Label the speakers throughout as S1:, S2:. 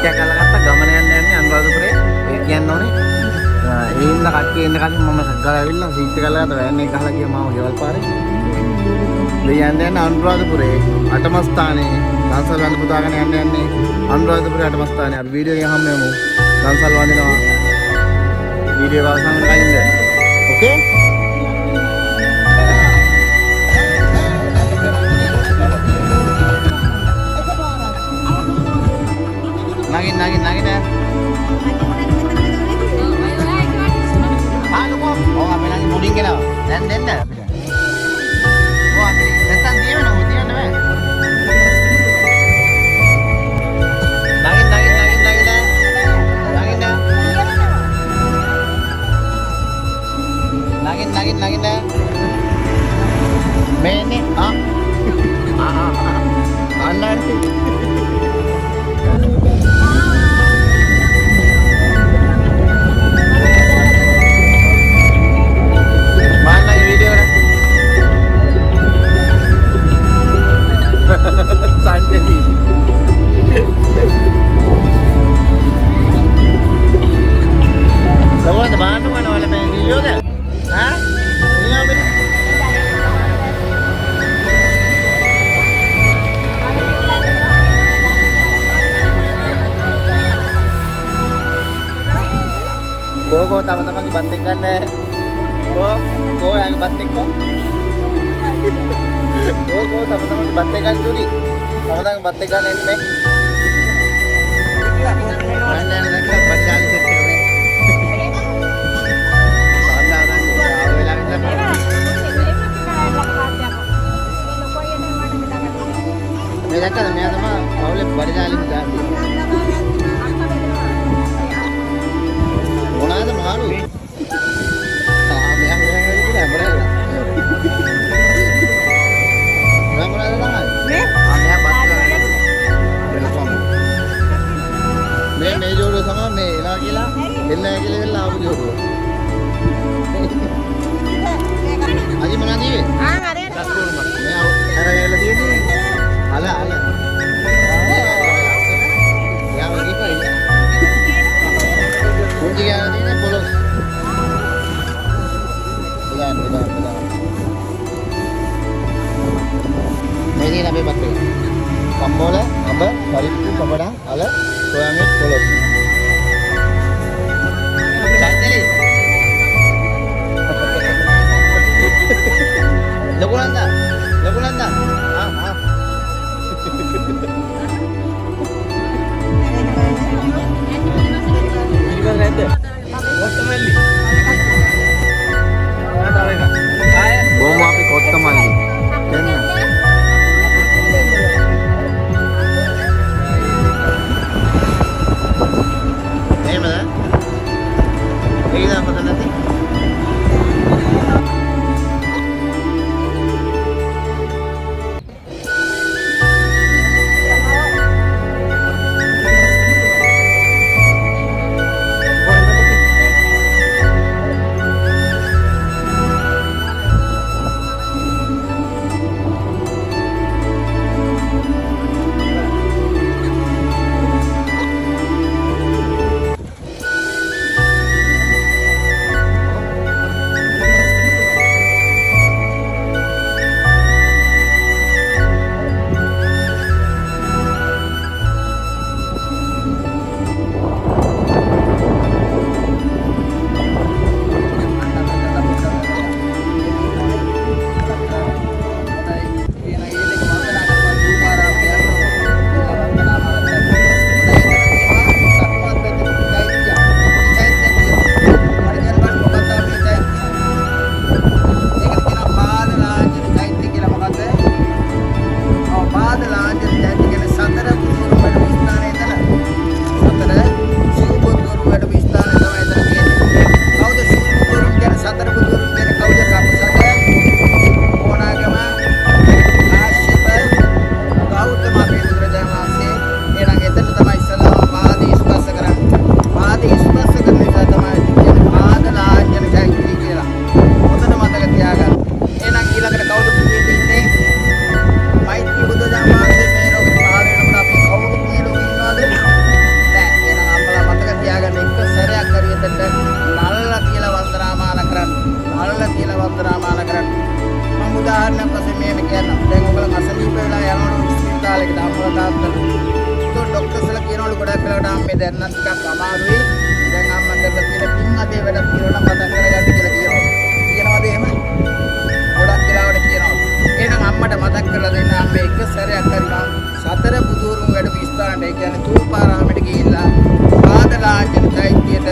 S1: එකක් අල්ලගත්තා ගමන යන්නේ අනුරාධපුරේ. ඒ කියන්න ඕනේ. ඒ ඉන්න කට්ටිය එන්න කලින් මම ගාලා ඇවිල්ලා සීට් එක අල්ලගත්තා. වෑන් එක ගහලා ගියා මාව ගෙවල් පාරේ. දෙයයන් අනුරාධපුරේ 8ම ස්ථානයේ දන්සල් වන්ද පුතාගෙන යන්නේ අනුරාධපුරේ 8ම ස්ථානයේ. අපි වීඩියෝ එකෙන් හම්බෙමු. දන්සල් වන්දිනවා. වීඩියෝ එක අවසන් වෙනකන් ඉන්න. ඕකේ? nagin ano ko oh kami lagi muling ka na dan na oh kami nasaan dia na hindi na naman nagin na meni anan Go teman-teman dibantingkan deh. Go yang banting kok. Go teman-teman dibantingkan juri. Teman-teman bantingkan ini nih. Mana yang mereka berjalan ke sini? Sana orang jauh bilang itu. Mereka sama boleh berjalan ke sini. Ada malu. Yang ini berapa? Berapa ada tangan? Hanya batu. Belum. Me jodoh sama me lagi lah. Gila aku jodoh. Aji mana ni?
S2: Ada.
S1: Kasur mas. Me ada yang lagi ni. Ala. Ya bagi apa ini? Kunci yang ini polos. Betul. Ini nabi batu. Kambola, apa? Bariku, papada, ala, soyangit, polos. Cantik. Lakulanda. Ah. Bom api kottamalli. Denna. Ehmada? Ida pata nati.
S2: උදාහරණයක් වශයෙන් මේක කියන්නම්. දැන් ඔයගොල්ලෝ අසනීප වෙලා යනවලු ස්පිරිතාලෙකට අම්මලා තාත්තලා. ඒක ડોක්ටර්ස්ලා කියනවලු ගොඩක් වෙලාවට අම්මේ දැන් නම් ටිකක් අමාරුයි. දැන් අම්මා කරලා තියෙන පින් අතේ වැඩක් තියෙනවා නම් මතක් කරගන්න කියලා කියනවා. කියනවාද එහෙම? ගොඩක් වෙලාවට කියනවා. එහෙනම් අම්මට මතක් කරලා දෙන්න අම්මේ එක සැරයක් කරලා සතර බුදුරුම් වැඩ විස්තරණය. ඒ කියන්නේ තූපාරාමයට ගිහිල්ලා පාදලාජන චෛත්‍යයට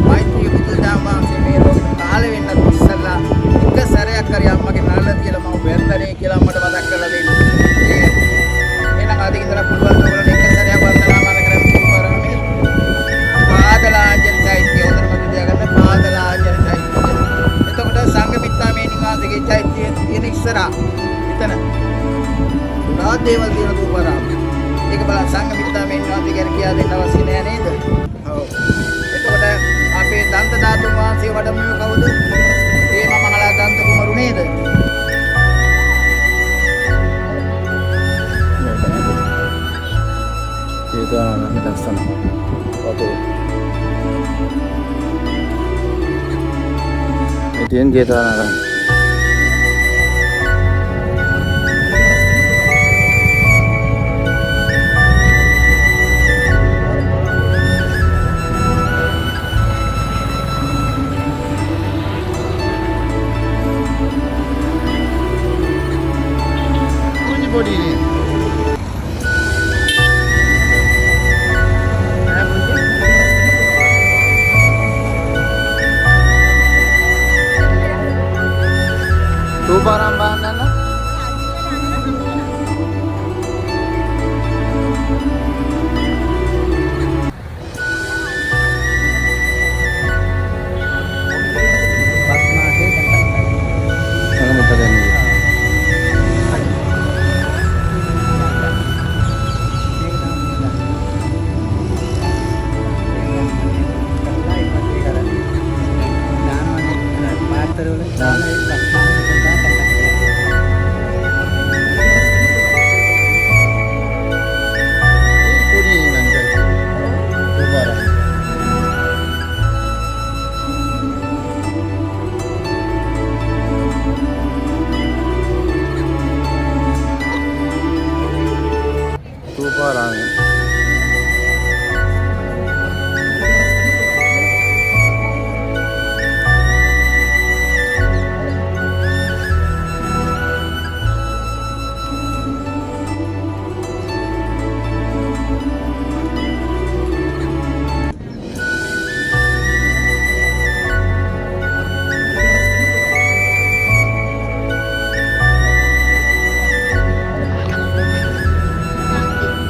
S2: මෛත්‍රී බුදුදාමසේ මේ ලෝකෙට පහළ වෙන්න ඉස්සල්ලා එක සැරයක් හරි අම්මගේ නළල තියලා මම වැන්දනේ කියලා අම්මට මතක් කරලා දෙන්න. එහෙනම් අද ඉඳලා පුළුවන් ඔයගොල්ලෝ එක සැරයක් වන්දනාමාන කරන්න තූපාරාමයේ පාදලාජන චෛත්‍ය උදේ මත තියාගන්න පාදලාජන චෛත්‍ය. එතකොට සංඝමිත්තාමේ නිවාසයේ චෛත්‍යයේ තියෙන ඉස්සරහා එතන රාජ දේවල් තියෙන තූපාරාම. ඒක බලන්න සංඝමිත්තාමේ නිවාසය ගැන කියා දෙන්න අවශ්‍ය නෑ නේද? ඔව්. එතකොට අපේ දන්ත ධාතුන් වහන්සේ වඩමුවේ කවුද? ඒ මමහලා දන්ත කුමරු නේද?
S1: චේතනාන ලස්සන ෆොටෝ. ඉතින් චේතනාන body ni. Tu barang bahan na?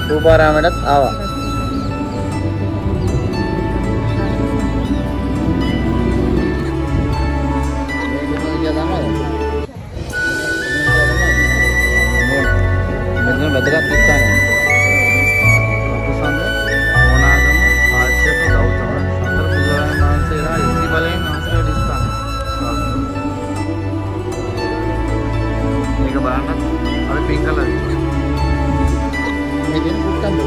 S1: Tubaramadhat awa. Benar betul kita ni. Pusana, Monagama, Asya tu Gautama. Santar Buddha Mansera, Isi Balain, Mansera Distan. Ini kebanyakan, ada pinggal lagi. Ini bukan tu.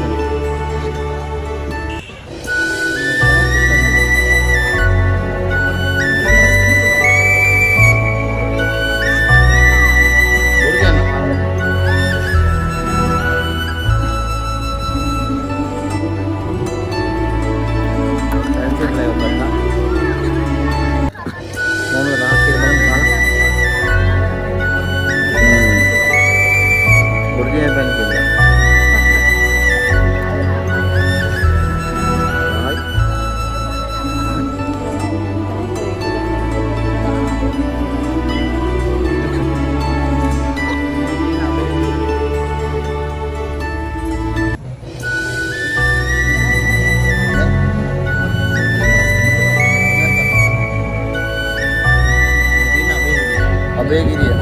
S1: Abegiriya.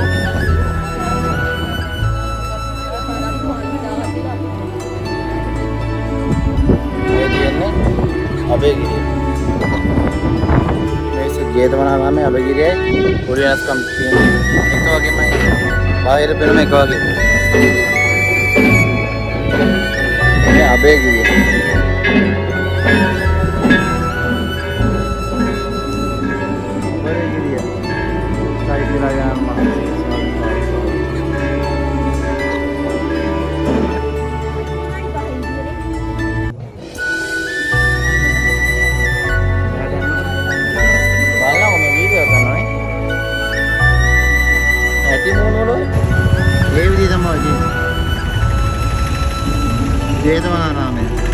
S1: Abegiriya. Ini Jetavana में Abegiriya Korean company एक वाके में बाहर पे में एक वाके ये Abegiriya Abegiriya Sai Kirayan Mahasiswa
S2: මොනවලෝ?
S1: ඒ විදිහ තමයි තියෙන්නේ. ජේතවනාරාමයේ